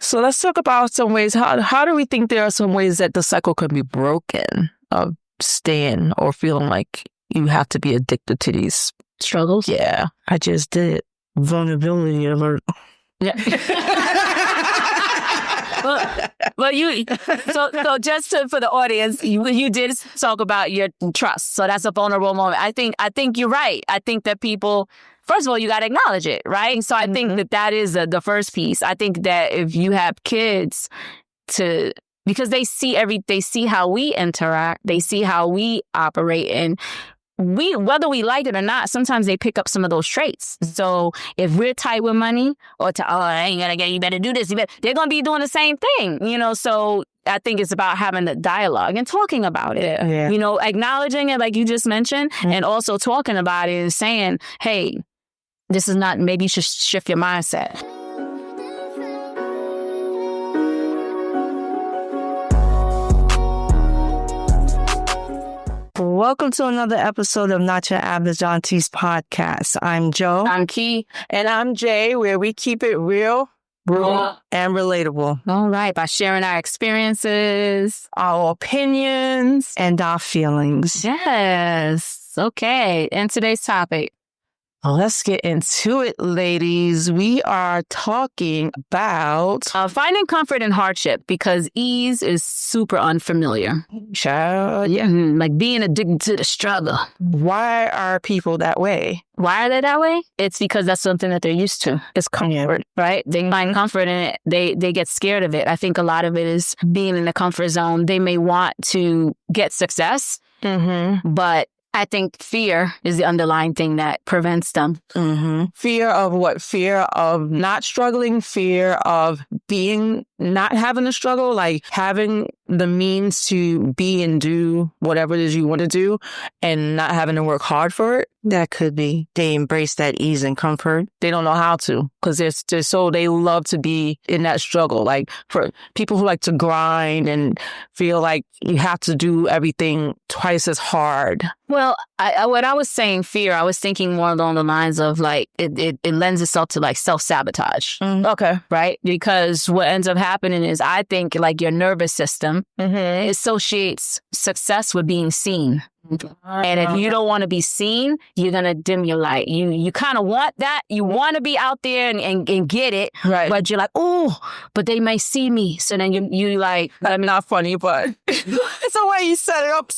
So let's talk about some ways. How do we think there are some ways that the cycle can be broken of staying or feeling like you have to be addicted to these struggles? Yeah, I just did. Vulnerability alert. Yeah. So just for the audience, you did talk about your trust. So that's a vulnerable moment. I think you're right. I think that people, first of all, you got to acknowledge it, right? So I think that is the first piece. I think that if you have kids because they see how we interact, they see how we operate, and whether we like it or not, sometimes they pick up some of those traits. So if we're tight with money I ain't gonna get, you better do this, they're gonna be doing the same thing, so I think it's about having the dialogue and talking about it, acknowledging it like you just mentioned, and also talking about it and saying, hey, this is not, maybe you should shift your mindset. Welcome to another episode of Not Your Average Aunties podcast. I'm Joe. I'm Key. And I'm Jay, where we keep it real, and relatable. All right. By sharing our experiences, our opinions, and our feelings. Yes. Okay. And today's topic. Let's get into it, ladies. We are talking about finding comfort in hardship, because ease is super unfamiliar. Child. Yeah, like being addicted to the struggle. Why are people that way? Why are they that way? It's because that's something that they're used to. It's comfort, right? They find comfort in it. They get scared of it. I think a lot of it is being in the comfort zone. They may want to get success, but I think fear is the underlying thing that prevents them. Fear of what? Fear of not struggling, fear of not having a struggle, like having the means to be and do whatever it is you want to do and not having to work hard for it. That could be. They embrace that ease and comfort. They don't know how to, because they love to be in that struggle. Like for people who like to grind and feel like you have to do everything twice as hard. Well, when I was saying fear, I was thinking more along the lines of like it lends itself to like self-sabotage. Okay. Right? Because what ends up happening is, I think, like your nervous system associates success with being seen. And if you don't want to be seen, you're going to dim your light. You kind of want that. You want to be out there and get it. Right. But you're like, oh, but they may see me. So then you like... I'm not funny, but it's the way you set it up.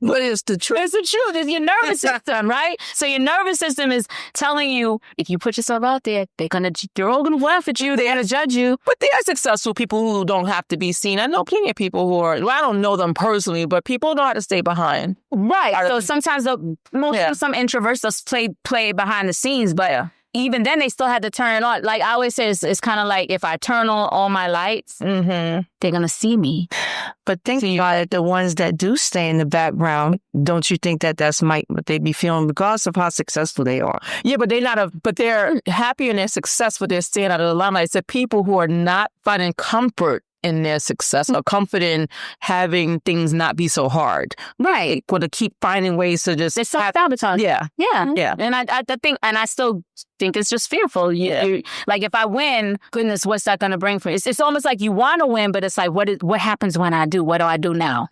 But it's the truth. It's the truth. It's your nervous system, right? So your nervous system is telling you, if you put yourself out there, they're all going to laugh at you. They're going to judge you. But there are successful people who don't have to be seen. I know plenty of people who are, I don't know them personally, but people know how to stay behind. Right. So sometimes some introverts just play behind the scenes, but even then they still had to turn it on. Like I always say, it's kind of like if I turn on all my lights, they're going to see me. But think about it, the ones that do stay in the background, don't you think that's what they be feeling regardless of how successful they are? Yeah, but they're happy in their success, but they're staying out of the limelight. It's the people who are not finding comfort in their success or comfort in having things not be so hard. Right. Or to keep finding ways to just... It's self-sabotage. Yeah. And I think, and I still think it's just fearful. You, like if I win, goodness, what's that going to bring for you? It's almost like you want to win, but it's like, what happens when I do? What do I do now?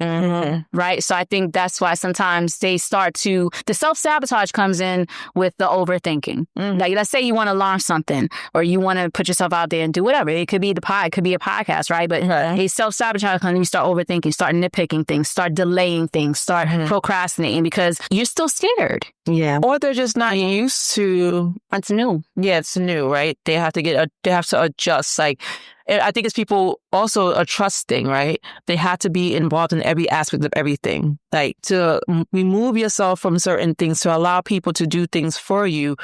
Right? So I think that's why sometimes they the self-sabotage comes in with the overthinking. Like let's say you want to launch something or you want to put yourself out there and do whatever. It could be it could be a podcast, right? But he self-sabotage when you start overthinking, start nitpicking things, start delaying things, start procrastinating because you're still scared. Yeah. Or they're just not used to... It's new. Yeah, it's new, right? They have to adjust. Like, I think it's people also a trust thing, right? They have to be involved in every aspect of everything. Like to remove yourself from certain things, to allow people to do things for you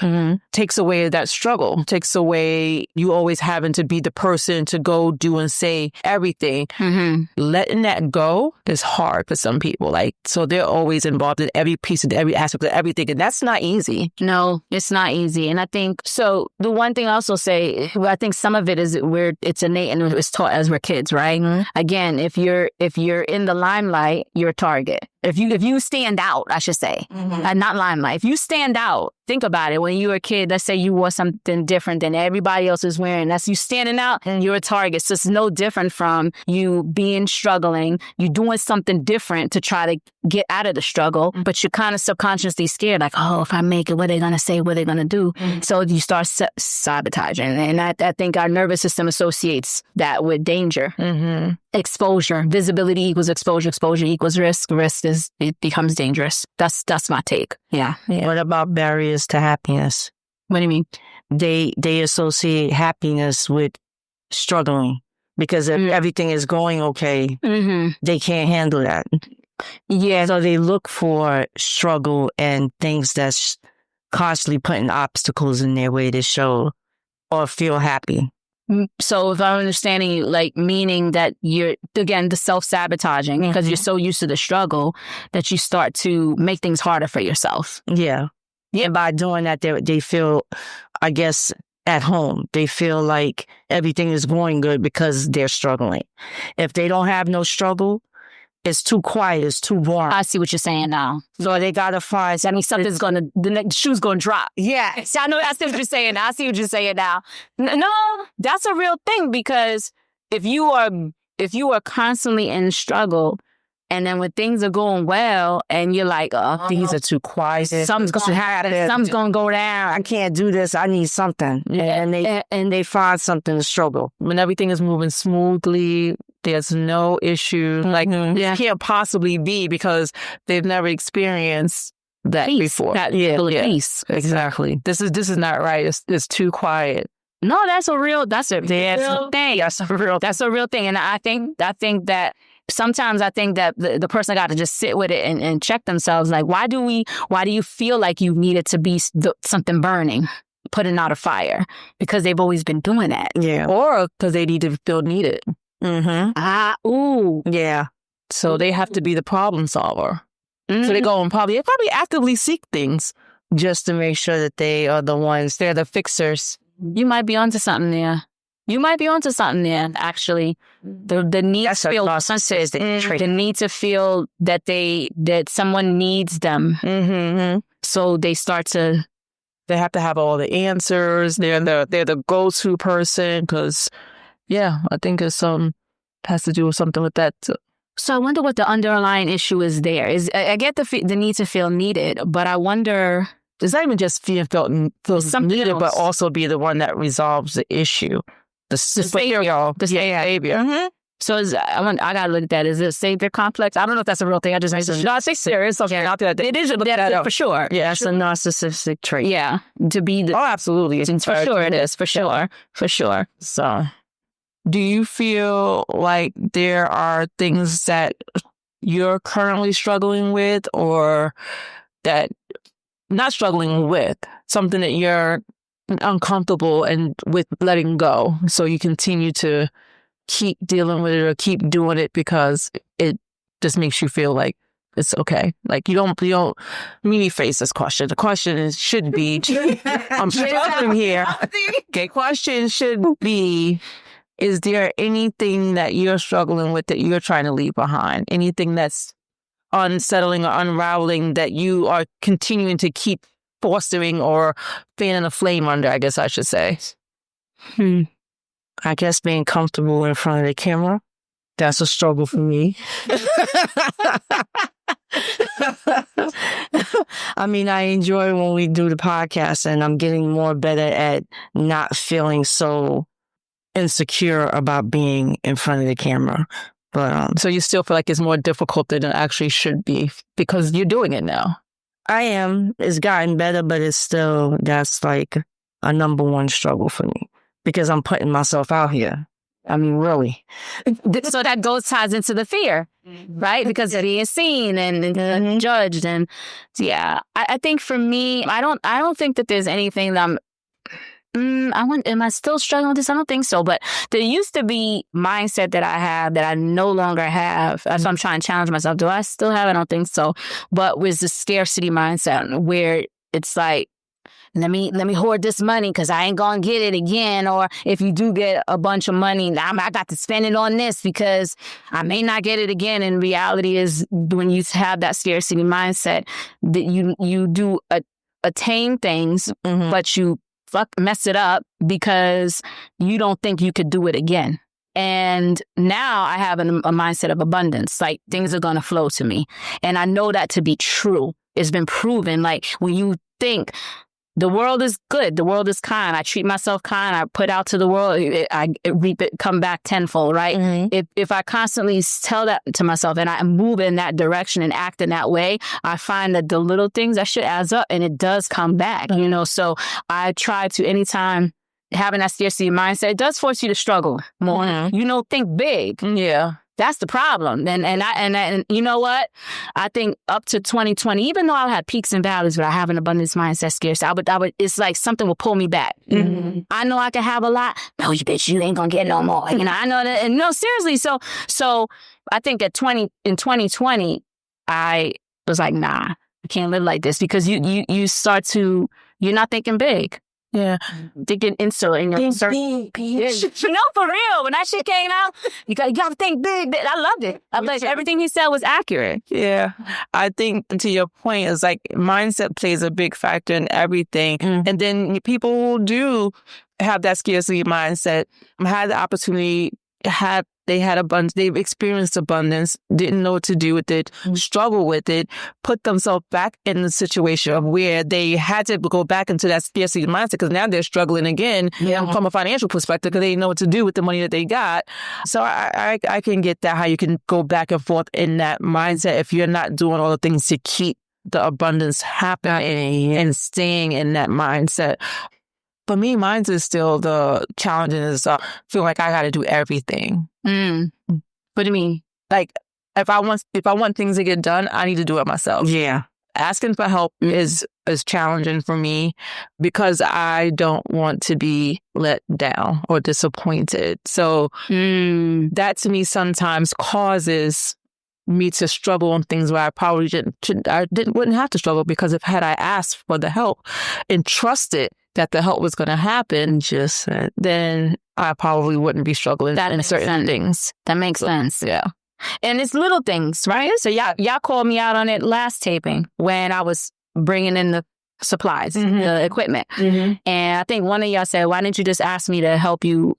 takes away that struggle, takes away you always having to be the person to go do and say everything. Letting that go is hard for some people. Like, so they're always involved in every piece of every aspect of everything. And that's not easy. No, it's not easy. And I think, so the one thing I also say, I think some of it is it's innate and it's taught as we're kids, right? Again, if you're in the limelight, you're a target. if you stand out, I should say, not limelight. If you stand out, think about it. When you were a kid, let's say you wore something different than everybody else is wearing. That's you standing out and you're a target. So it's no different from you being struggling. You doing something different to try to get out of the struggle, but you're kind of subconsciously scared, like, oh, if I make it, what are they going to say? What are they going to do? So you start sabotaging. And I think our nervous system associates that with danger. Exposure. Visibility equals exposure. Exposure equals risk. Risk is, it becomes dangerous. That's my take. Yeah. What about barriers to happiness? What do you mean? They associate happiness with struggling because if everything is going okay, they can't handle that. Yeah. So they look for struggle and things that's constantly putting obstacles in their way to show or feel happy. So if I'm understanding you, like, meaning that you're, again, the self-sabotaging, because you're so used to the struggle that you start to make things harder for yourself. Yeah. And by doing that, they feel, I guess, at home. They feel like everything is going good because they're struggling. If they don't have no struggle, it's too quiet, it's too warm. I see what you're saying now. So they gotta find. I mean, something's the next shoe's gonna drop. Yeah. See, I see what you're saying now. I see what you're saying now. No, that's a real thing, because if you are constantly in struggle, and then when things are going well, and you're like, oh, things are too quiet. Something's gonna happen. Something's gonna go down. I can't do this. I need something. Yeah. And they find something to struggle. When everything is moving smoothly, there's no issue. Like, it can't possibly be because they've never experienced that before. Peace. Exactly. This is not right. It's too quiet. No, that's a real thing. That's a real thing. And I think that sometimes I think that the person got to just sit with it and check themselves. Like, why do you feel like you need it to be something burning, putting out a fire? Because they've always been doing that. Yeah. Or because they need to feel needed. Yeah. So they have to be the problem solver. So they go and probably actively seek things just to make sure that they are they're the fixers. You might be onto something there. Actually. The need to feel the need to feel that someone needs them. So they start to. They have to have all the answers. They're the go-to person because, I think it's has to do with something with that too. So I wonder what the underlying issue is there. I get the need to feel needed, but I wonder. It's not even just feeling needed, but also be the one that resolves the issue. The savior. So I gotta look at that. Is it a savior complex? I don't know if that's a real thing. I just not say serious. Okay, it is for sure. Yeah, it's a narcissistic trait. Yeah, to be the. Oh, absolutely. For sure, it is. For sure. So, do you feel like there are things that you're currently struggling with, or that not struggling with, something that you're uncomfortable and with letting go, so you continue to keep dealing with it or keep doing it because it just makes you feel like it's okay? Like you don't let me face this question. The question should be, I'm struggling here. Okay, question should be, is there anything that you're struggling with that you're trying to leave behind? Anything that's unsettling or unraveling that you are continuing to keep fostering or fanning a flame under, I guess I should say? I guess being comfortable in front of the camera. That's a struggle for me. I mean, I enjoy when we do the podcast, and I'm getting more better at not feeling so insecure about being in front of the camera. But so you still feel like it's more difficult than it actually should be because you're doing it now? I am. It's gotten better, but it's still, that's like a number one struggle for me because I'm putting myself out here. I mean, really. So that ties into the fear, right? Because of being seen and judged. And I think for me, I don't think that there's anything that am I still struggling with this? I don't think so. But there used to be mindset that I have that I no longer have. So I'm trying to challenge myself. Do I still have it? I don't think so. But with the scarcity mindset where it's like, let me hoard this money because I ain't gonna get it again. Or if you do get a bunch of money, I got to spend it on this because I may not get it again. And reality is, when you have that scarcity mindset, that you do attain things, but you mess it up because you don't think you could do it again. And now I have a mindset of abundance. Like, things are going to flow to me. And I know that to be true. It's been proven. Like, when you think the world is good, the world is kind, I treat myself kind, I put out to the world, I reap it, come back tenfold, right? If I constantly tell that to myself and I move in that direction and act in that way, I find that the little things, that shit adds up and it does come back, you know? So I try to, anytime having that scarcity mindset, it does force you to struggle more. You know, think big. Yeah. That's the problem. And you know what? I think up to 2020, even though I had peaks and valleys, but I have an abundance mindset scarcity, I would, it's like something will pull me back. I know I can have a lot. No, you bitch, you ain't gonna get no more. You know, I know that. And no, seriously. So I think in 2020, I was like, nah, I can't live like this, because you start to, you're not thinking big. Yeah. Thinking insert. No, for real. When that shit came out, you got to think big. I loved it. I loved everything he said was accurate. Yeah. I think, to your point, is like mindset plays a big factor in everything. And then people who do have that scarcity mindset had the opportunity, they had abundance, they've experienced abundance, didn't know what to do with it, struggle with it, put themselves back in the situation of where they had to go back into that scarcity mindset, because now they're struggling again from a financial perspective, because they didn't know what to do with the money that they got. So I can get that, how you can go back and forth in that mindset if you're not doing all the things to keep the abundance happening and staying in that mindset. For me, mine is still the challenge is feel like I got to do everything. What do you mean? Like, if I want things to get done, I need to do it myself. Yeah. Asking for help is challenging for me, because I don't want to be let down or disappointed. So that to me sometimes causes me to struggle on things where I probably wouldn't have to struggle, because had I asked for the help and trusted that the help was going to happen, then I probably wouldn't be struggling in certain things. That makes sense. Yeah. And it's little things, right? So y'all called me out on it last taping when I was bringing in the supplies, the equipment. And I think one of y'all said, why didn't you just ask me to help you,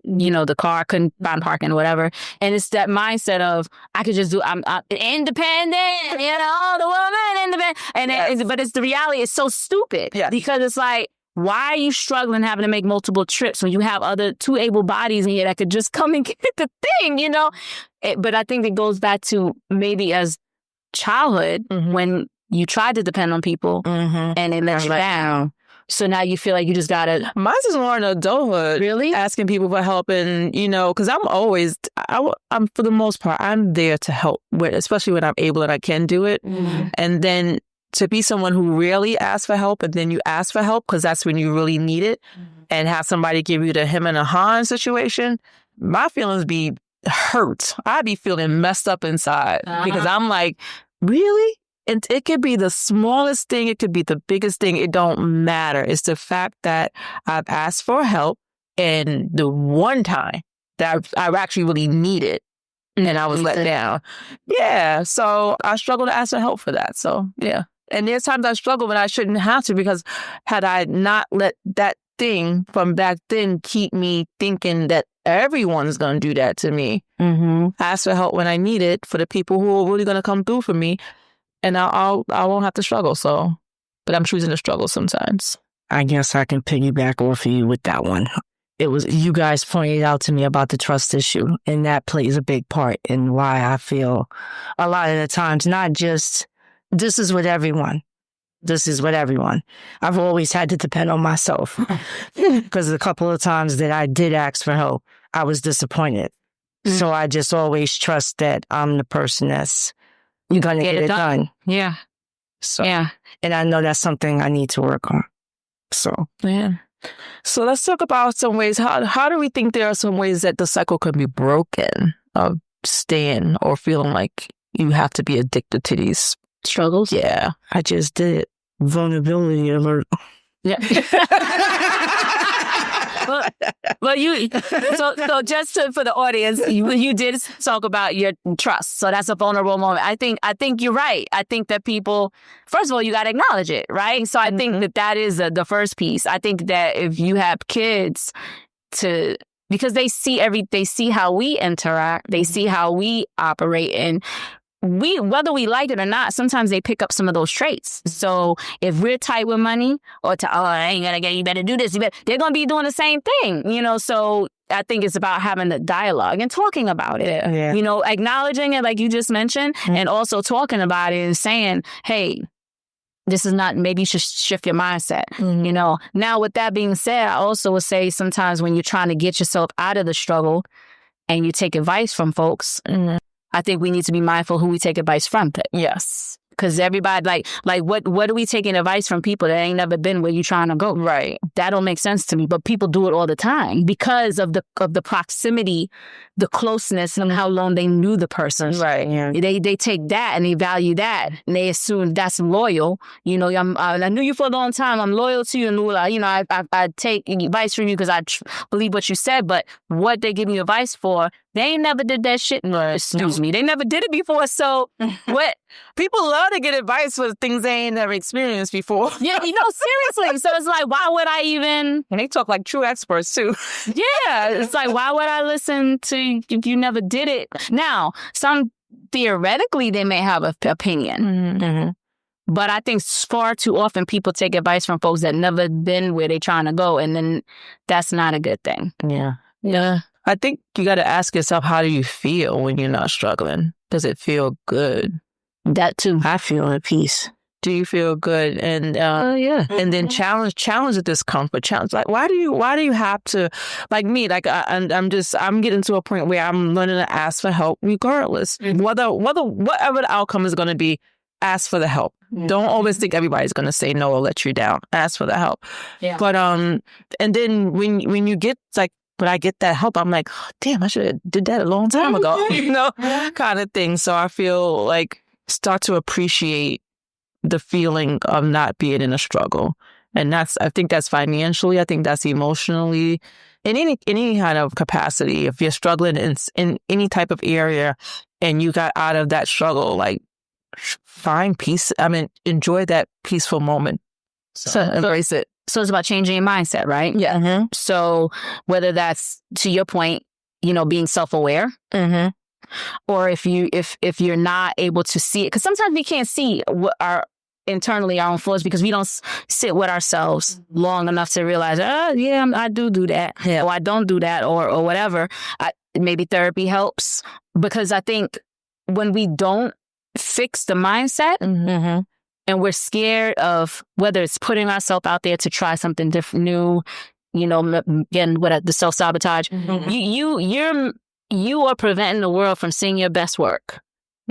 the car, couldn't find parking or whatever. And it's that mindset of, I could just I'm independent, the woman independent. But it's the reality, it's so stupid. Because it's like, why are you struggling having to make multiple trips when you have other two able bodies in here that could just come and get the thing, But I think it goes back to maybe as childhood when you tried to depend on people and they let you down. So now you feel like you just gotta. Mine is more in adulthood. Really? Asking people for help, and because I'm always, I'm for the most part, I'm there to help, especially when I'm able and I can do it. And then to be someone who rarely asks for help, and then you ask for help because that's when you really need it, and have somebody give you the him and a han situation, my feelings be hurt. I be feeling messed up inside because I'm like, really? And it could be the smallest thing. It could be the biggest thing. It don't matter. It's the fact that I've asked for help, and the one time that I actually really needed, and I was let down. Yeah. So I struggle to ask for help for that. So, yeah. And there's times I struggle when I shouldn't have to, because had I not let that thing from back then keep me thinking that everyone's going to do that to me, ask for help when I need it for the people who are really going to come through for me, and I won't have to struggle. So, but I'm choosing to struggle sometimes. I guess I can piggyback off of you with that one. It was, you guys pointed out to me about the trust issue, and that plays a big part in why I feel a lot of the times, not just, this is with everyone. This is with everyone. I've always had to depend on myself, because a couple of times that I did ask for help, I was disappointed. So I just always trust that I'm the person that's going to get it done. Yeah. So, and I know that's something I need to work on. So, yeah. So let's talk about some ways. How do we think there are some ways that the cycle can be broken of staying or feeling like you have to be addicted to these struggles? Yeah. I just did. Vulnerability alert. Yeah. So just for the audience, you did talk about your trust. So that's a vulnerable moment. I think you're right. I think that people, first of all, you got to acknowledge it, right? So I think that is the first piece. I think that if you have kids, because they see how we interact, they see how we operate, and whether we like it or not, sometimes they pick up some of those traits. So if we're tight with money, or I ain't gonna get, you better do this, they're gonna be doing the same thing, So I think it's about having the dialogue and talking about it, acknowledging it, like you just mentioned, and also talking about it and saying, hey, this is not, maybe you should shift your mindset, Now, with that being said, I also would say sometimes when you're trying to get yourself out of the struggle and you take advice from folks, I think we need to be mindful who we take advice from. Yes. Because everybody, like what are we taking advice from people that ain't never been where you trying to go? Right. That don't make sense to me. But people do it all the time because of the proximity, the closeness, and how long they knew the person. Right. Yeah. They take that and they value that, and they assume that's loyal. I knew you for a long time. I'm loyal to you, Nula. I take advice from you because I believe what you said. But what they give you advice for, they ain't never did that shit. Excuse me. They never did it before. So what? People love to get advice for things they ain't never experienced before. Yeah, seriously. So it's like, why would I even? And they talk like true experts too. Yeah, it's like, why would I listen to if you never did it? Now, theoretically, they may have an opinion. Mm-hmm. But I think far too often people take advice from folks that never been where they're trying to go. And then that's not a good thing. Yeah. Yeah. I think you got to ask yourself, how do you feel when you're not struggling? Does it feel good? That too. I feel at peace. Do you feel good? And yeah. And then challenge the discomfort. Challenge, like, why do you have to, like me, like I'm getting to a point where I'm learning to ask for help regardless. Whatever the outcome is going to be, ask for the help. Don't always think everybody's going to say no or let you down. Ask for the help. Yeah. But and then when you get like, when I get that help, I'm like, oh, damn, I should have did that a long time ago, kind of thing. So I feel like start to appreciate the feeling of not being in a struggle. And I think that's financially, I think that's emotionally, in any kind of capacity. If you're struggling in any type of area and you got out of that struggle, like, find peace. Enjoy that peaceful moment. So embrace it. So it's about changing your mindset, right? Yeah. Mm-hmm. So whether that's, to your point, being self-aware, or if you're not able to see it, because sometimes we can't see what our own flaws because we don't sit with ourselves long enough to realize, I do that, or I don't do that, or whatever. Maybe therapy helps, because I think when we don't fix the mindset, and we're scared of whether it's putting ourselves out there to try something different, new, again, the self-sabotage, you are preventing the world from seeing your best work.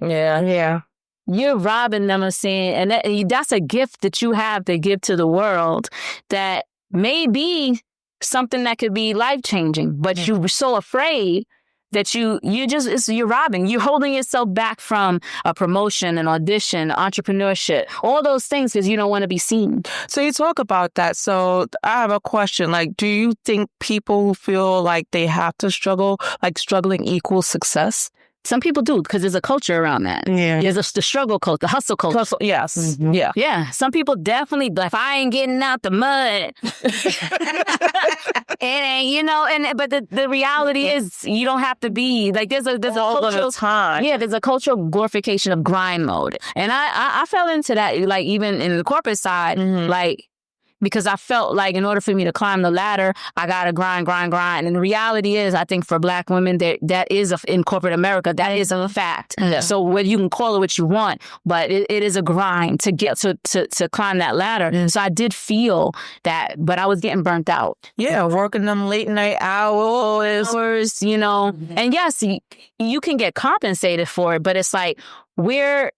Yeah. Yeah. You're robbing them of seeing, and that's a gift that you have to give to the world that may be something that could be life-changing, but you're so afraid that you're robbing. You're holding yourself back from a promotion, an audition, entrepreneurship, all those things because you don't want to be seen. So you talk about that. So I have a question. Like, do you think people feel like they have to struggle, like struggling equals success? Some people do, because there's a culture around that. Yeah. There's the struggle culture, the hustle culture. Yes. Mm-hmm. Yeah. Yeah. Some people definitely, if I ain't getting out the mud, it ain't, but the reality is you don't have to be, like, there's a cultural time. Yeah, there's a cultural glorification of grind mode. And I fell into that, like, even in the corporate side, like, because I felt like in order for me to climb the ladder, I got to grind. And the reality is, I think for Black women, that is in corporate America, that is a fact. Yeah. So whether you can call it what you want, but it is a grind to get to climb that ladder. Mm. So I did feel that, but I was getting burnt out. Yeah, working them late night hours, And yes, you can get compensated for it, but it's like, I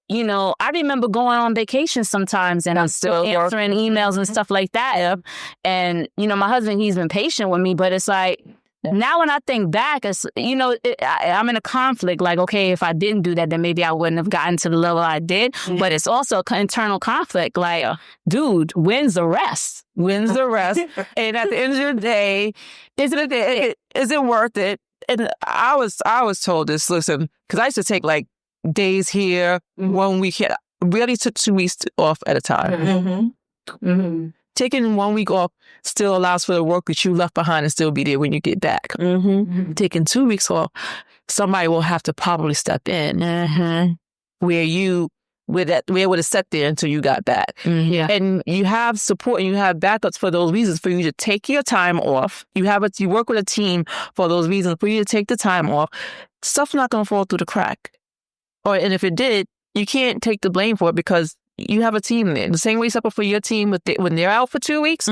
remember going on vacation sometimes and I'm still answering emails and stuff like that. And, my husband, he's been patient with me, but it's like, Now when I think back, it's, I'm in a conflict. Like, okay, if I didn't do that, then maybe I wouldn't have gotten to the level I did. But it's also an internal conflict. Like, dude, when's the rest? When's the rest? And at the end of the day, is it worth it? And I was told this, listen, because I used to take like days here, 1 week here. Really took 2 weeks off at a time. Taking 1 week off still allows for the work that you left behind to still be there when you get back. Taking 2 weeks off, somebody will have to probably step in where you would have sat there until you got back. And you have support and you have backups for those reasons for you to take your time off. You work with a team for those reasons for you to take the time off. Stuff's not going to fall through the crack. And if it did, you can't take the blame for it because you have a team there. The same way you step up for your team when they're out for 2 weeks,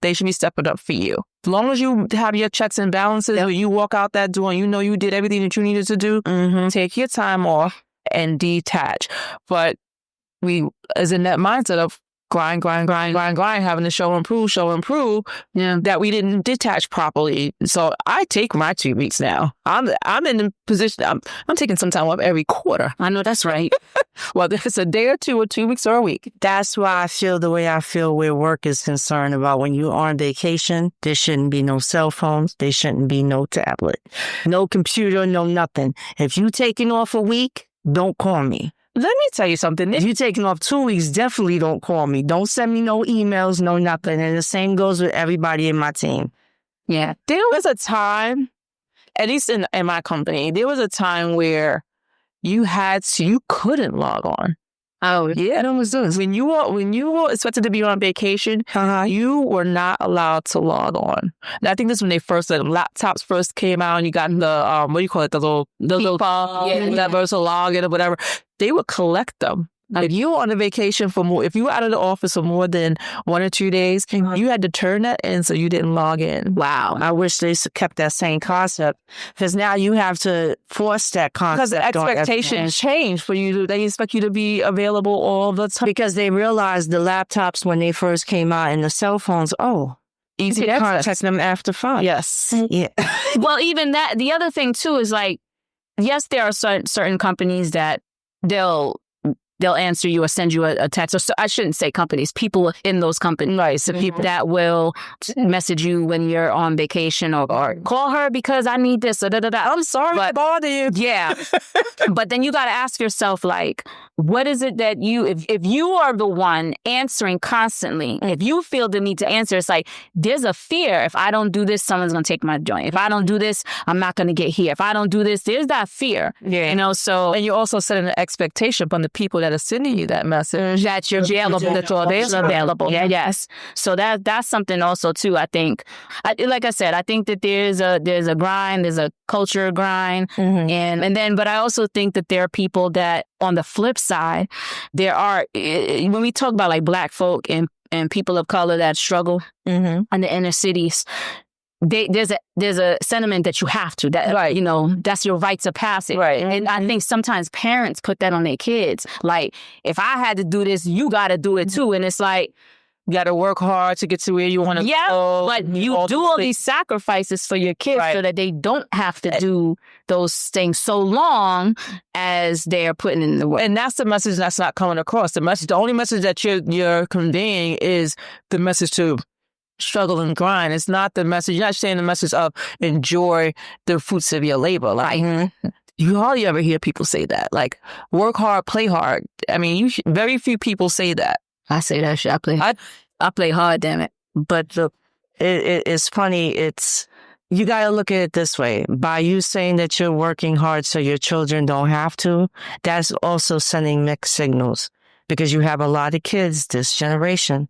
they should be stepping up for you. As long as you have your checks and balances, you walk out that door and you know you did everything that you needed to do, take your time off and detach. But we is in that mindset of grind, having to show improve, that we didn't detach properly. So I take my 2 weeks now. I'm in the position, I'm taking some time off every quarter. I know that's right. Whether it's a day or 2 weeks or a week. That's why I feel the way I feel where work is concerned about when you're on vacation, there shouldn't be no cell phones. There shouldn't be no tablet, no computer, no nothing. If you taking off a week, don't call me. Let me tell you something. If you're taking off 2 weeks, definitely don't call me. Don't send me no emails, no nothing. And the same goes with everybody in my team. Yeah. There was a time, at least in my company, there was a time where you couldn't log on. Oh, yeah. It was this. When you were expected to be on vacation, you were not allowed to log on. And I think this is when the laptops first came out and you got the, what do you call it? The little phone, that versus login or whatever. They would collect them. If you were on a vacation if you were out of the office for more than 1 or 2 days, you had to turn that in so you didn't log in. Wow. I wish they kept that same concept because now you have to force that concept. Because the expectations change for you. They expect you to be available all the time. Because they realized the laptops when they first came out and the cell phones, easy to contact them after 5. Yes. Yeah. Well, even that, the other thing too is like, yes, there are certain companies that they'll answer you or send you a text. Or so I shouldn't say companies, people in those companies. Right. So people that will message you when you're on vacation or call her because I need this. I'm sorry to bother you. Yeah. But then you got to ask yourself, like, what is it that if you are the one answering constantly, if you feel the need to answer, it's like, there's a fear. If I don't do this, someone's going to take my joint. If I don't do this, I'm not going to get here. If I don't do this, there's that fear. Yeah. So. And you're also setting an expectation upon the people that are sending you that message. That you're available. That you're available. Yeah. Yes. So that's something also too, I think. Like I said, I think that there's a grind, there's a culture grind. But I also think that there are people that on the flip side, when we talk about like Black folk and people of color that struggle in the inner cities, there's a sentiment that you have to, that that's your rites of passage. Right. And I think sometimes parents put that on their kids. Like, if I had to do this, you got to do it too. And it's like, you got to work hard to get to where you want to go. But you do all these sacrifices for your kids so that they don't have to do those things so long as they are putting in the work. And that's the message that's not coming across. The only message that you're conveying is the message to struggle and grind. It's not the message. You're not saying the message of enjoy the fruits of your labor. Like, you hardly ever hear people say that. Like, work hard, play hard. I mean, very few people say that. I say that shit. I play hard, damn it. But look, it's funny. You got to look at it this way. By you saying that you're working hard so your children don't have to, that's also sending mixed signals because you have a lot of kids this generation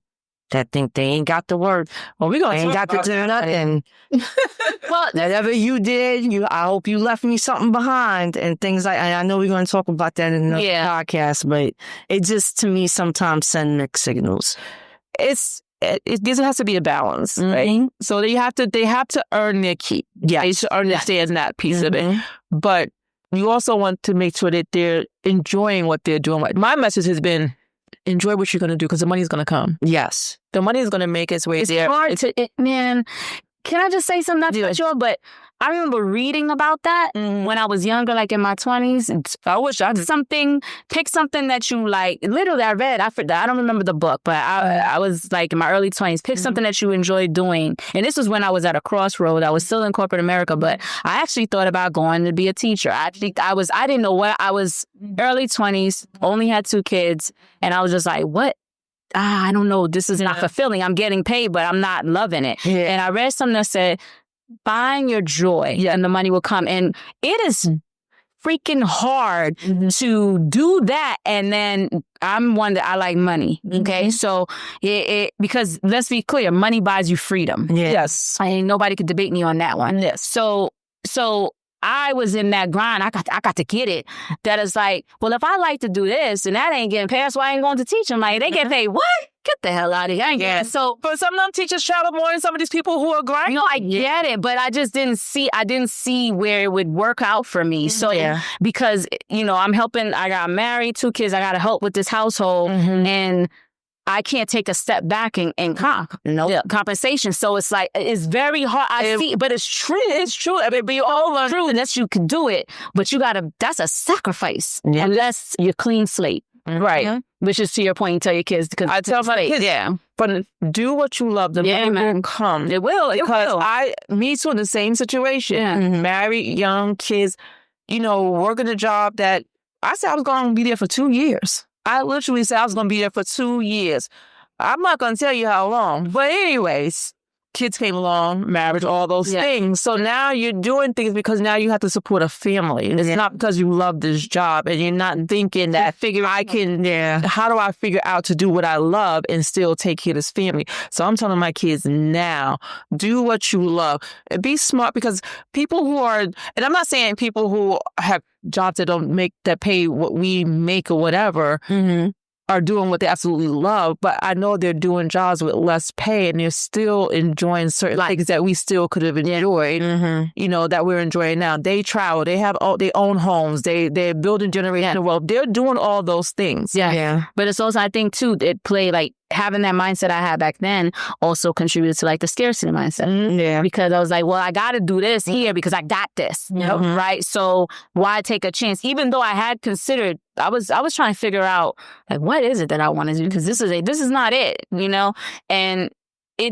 that think they ain't got to work. Well, we ain't got to do nothing. Well, whatever you did, I hope you left me something behind and things like. And I know we're going to talk about that in another podcast, but it just to me sometimes send mixed signals. It has to be a balance, right? So they have to earn their keep. Yeah, they should understand that piece of it. But you also want to make sure that they're enjoying what they're doing. My message has been, enjoy what you're going to do because the money's going to come. Yes. The money is going to make its way there. It's hard to, man, can I just say something? Not to sure, but I remember reading about that when I was younger, like in my 20s. I wish I did pick something that you like. Literally, I read, I don't remember the book, but I was like in my early 20s. Pick something that you enjoy doing. And this was when I was at a crossroad. I was still in corporate America, but I actually thought about going to be a teacher. I didn't know what I was early 20s, only had 2 kids. And I was just like, what? I don't know. This is not fulfilling. I'm getting paid, but I'm not loving it. Yeah. And I read something that said, find your joy and the money will come. And it is freaking hard to do that. And then I'm one that I like money. Okay. So because let's be clear, money buys you freedom. Yes. And nobody could debate me on that one. Yes. So I was in that grind. I got to get it. That is like, well, if I like to do this and that ain't getting paid, so I ain't going to teach them. Like, they get paid. What? Get the hell out of here. I ain't getting. So, but some of them teachers travel more than some of these people who are grinding. I get it, but I just didn't see where it would work out for me. So, because, I'm helping, I got married, 2 kids, I got to help with this household, and I can't take a step back in compensation. So it's like, it's very hard. I see, but it's true. It's true. I mean, but you all learn true unless you can do it. But that's a sacrifice unless you're clean slate. Right. Yeah. Which is to your point, you tell your kids. Because I tell my kids, but do what you love. The money will come. It will. Me too, in the same situation. Yeah. Married, young kids, working a job that I said I was going to be there for 2 years. I literally said I was going to be there for 2 years. I'm not going to tell you how long. But anyways, kids came along, marriage, all those things. So now you're doing things because now you have to support a family. And it's not because you love this job and you're not thinking that how do I figure out to do what I love and still take care of this family? So I'm telling my kids now, do what you love and be smart, because people who are, and I'm not saying people who have jobs that pay what we make or whatever, are doing what they absolutely love, but I know they're doing jobs with less pay and they're still enjoying certain things that we still could have enjoyed, that we're enjoying now. They travel, they have they own homes, they're building generational wealth. They're doing all those things. Yeah. But it's also, I think too, it played like having that mindset I had back then also contributed to like the scarcity mindset. Yeah. Because I was like, well, I got to do this here because I got this. Right. So why take a chance? Even though I had considered, I was trying to figure out like, what is it that I want to do? Because this is not it, and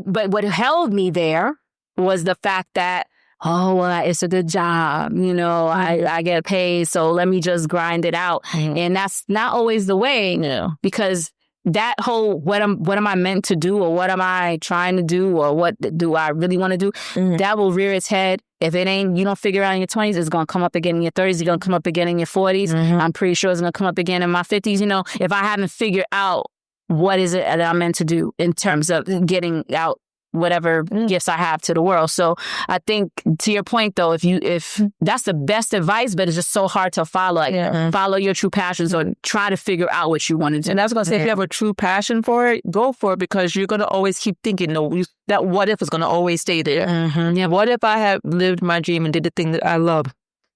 but what held me there was the fact that, oh, well, it's a good job. I get paid. So let me just grind it out. And that's not always the way, because that whole what am I meant to do, or what am I trying to do, or what do I really want to do, that will rear its head. If it ain't, you don't figure out in your 20s, it's going to come up again in your 30s. It's going to come up again in your 40s. I'm pretty sure it's going to come up again in my 50s. If I haven't figured out what is it that I'm meant to do in terms of getting out whatever gifts I have to the world. So I think, to your point though, if that's the best advice, but it's just so hard to follow, follow your true passions or try to figure out what you want to do. And I was going to say, if you have a true passion for it, go for it, because you're going to always keep thinking, that what if is going to always stay there. What if I had lived my dream and did the thing that I love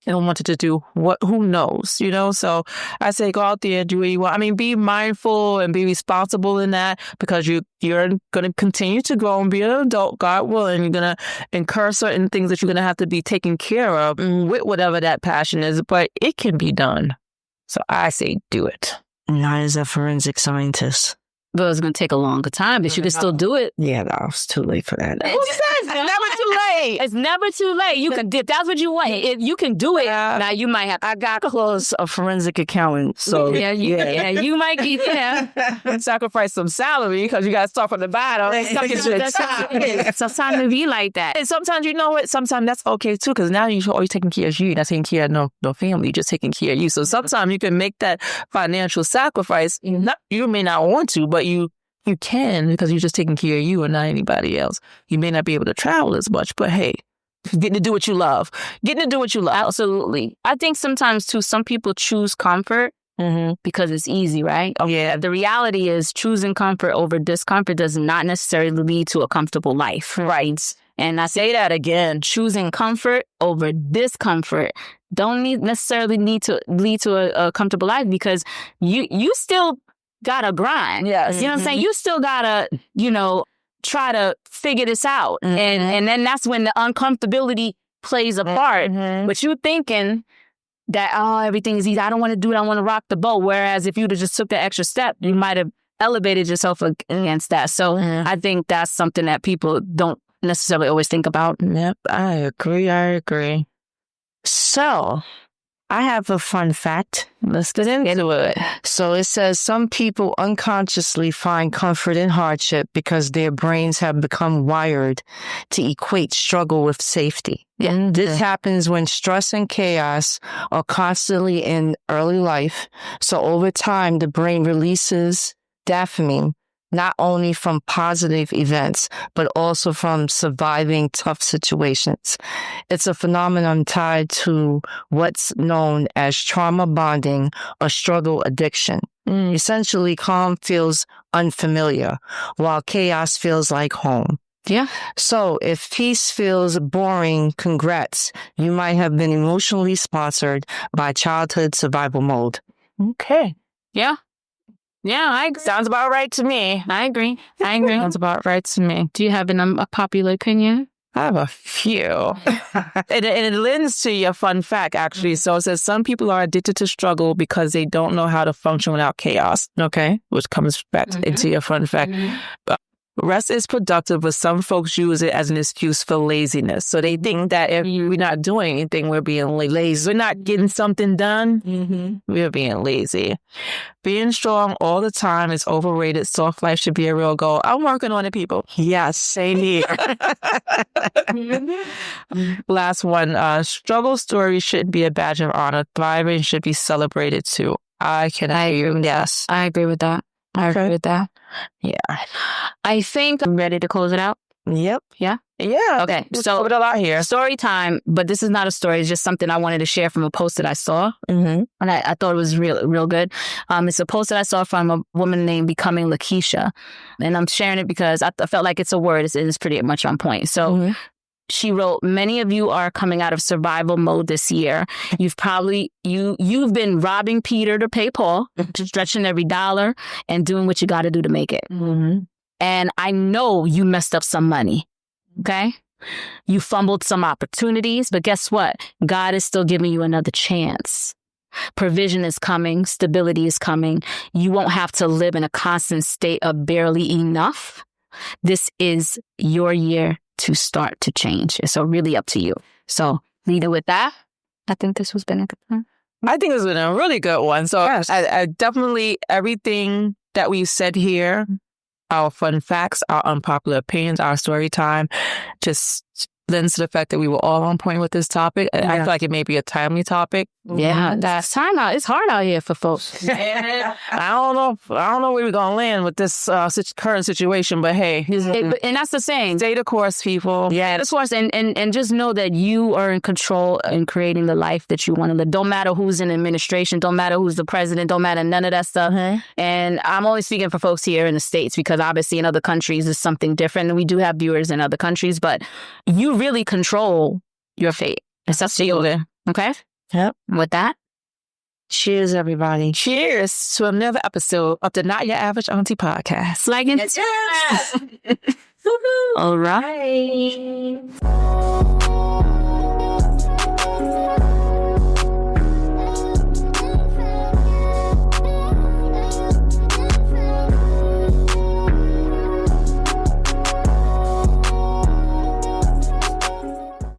and wanted to do? Who knows, So I say, go out there and do what you want. I mean, be mindful and be responsible in that, because you're going to continue to grow and be an adult, God willing. You're going to incur certain things that you're going to have to be taken care of with whatever that passion is, but it can be done. So I say, do it. Not as a forensic scientist. But it's going to take a longer time, but you can still do it. Yeah, no, it's too late for that. Who says it's never too late? It's never too late. You can, if that's what you want, if you can do it. Now you might have. I got close a forensic accountant, so you might be sacrifice some salary because you got to start from the bottom. Sometimes it be like that. And sometimes, sometimes that's okay too, because now you're always taking care of you. You're not taking care of no family. You're just taking care of you. So sometimes you can make that financial sacrifice. You may not want to, but you can, because you're just taking care of you and not anybody else. You may not be able to travel as much, but hey, getting to do what you love. Absolutely. I think sometimes too, some people choose comfort because it's easy, right? Yeah. The reality is, choosing comfort over discomfort does not necessarily lead to a comfortable life. Right. And I say that again, choosing comfort over discomfort don't necessarily need to lead to a comfortable life, because you still gotta grind. Yes. You know what I'm saying? You still gotta, try to figure this out. And then that's when the uncomfortability plays a part. But you thinking that, everything is easy. I don't want to do it. I want to rock the boat. Whereas if you'd have just took that extra step, you might have elevated yourself against that. So I think that's something that people don't necessarily always think about. Yep, I agree. So, I have a fun fact. Let's get into it. So it says some people unconsciously find comfort in hardship because their brains have become wired to equate struggle with safety. Yeah. This happens when stress and chaos are constantly in early life. So over time, the brain releases dopamine, not only from positive events, but also from surviving tough situations. It's a phenomenon tied to what's known as trauma bonding or struggle addiction. Essentially, calm feels unfamiliar, while chaos feels like home. Yeah. So if peace feels boring, congrats. You might have been emotionally sponsored by childhood survival mode. Okay. Yeah. Yeah, Sounds about right to me. I agree. Sounds about right to me. Do you have a popular opinion? I have a few. and it lends to your fun fact, actually. So it says some people are addicted to struggle because they don't know how to function without chaos. Okay. Which comes back into your fun fact. Rest is productive, but some folks use it as an excuse for laziness. So they think that if we're not doing anything, we're being lazy. We're not getting something done, we're being lazy. Being strong all the time is overrated. Soft life should be a real goal. I'm working on it, people. Yes, same here. Last one. Struggle stories shouldn't be a badge of honor. Thriving should be celebrated too. I agree with that. I agree with that. Yeah. I think I'm ready to close it out. Yep. Yeah? Yeah. Okay. So put a lot here. Story time, but this is not a story. It's just something I wanted to share from a post that I saw. And I thought it was real good. It's a post that I saw from a woman named Becoming Lakeisha. And I'm sharing it because I felt like it's a word. It's pretty much on point. So she wrote, many of you are coming out of survival mode this year. You've been robbing Peter to pay Paul, stretching every dollar and doing what you got to do to make it. And I know you messed up some money. Okay. You fumbled some opportunities, but guess what? God is still giving you another chance. Provision is coming. Stability is coming. You won't have to live in a constant state of barely enough. This is your year to start to change. It's so really up to you. So lead it with that. I think this has been a good one. I think it's been a really good one. So yes. I definitely, everything that we've said here, our fun facts, our unpopular opinions, our story time, just lends to the fact that we were all on point with this topic. And I feel like it may be a timely topic. Yeah, that's time out. It's hard out here for folks. I don't know where we're gonna land with this current situation, but hey, and that's the saying. Stay the course, people. Yeah, the course, and just know that you are in control in creating the life that you want to live. Don't matter who's in administration. Don't matter who's the president. Don't matter none of that stuff. And I'm only speaking for folks here in the States because obviously in other countries is something different, and we do have viewers in other countries. But you really control your fate. It's up to you. Okay. Yep. With that, cheers, everybody. Cheers to another episode of the Not Your Average Auntie podcast. Like it. Yes. All right.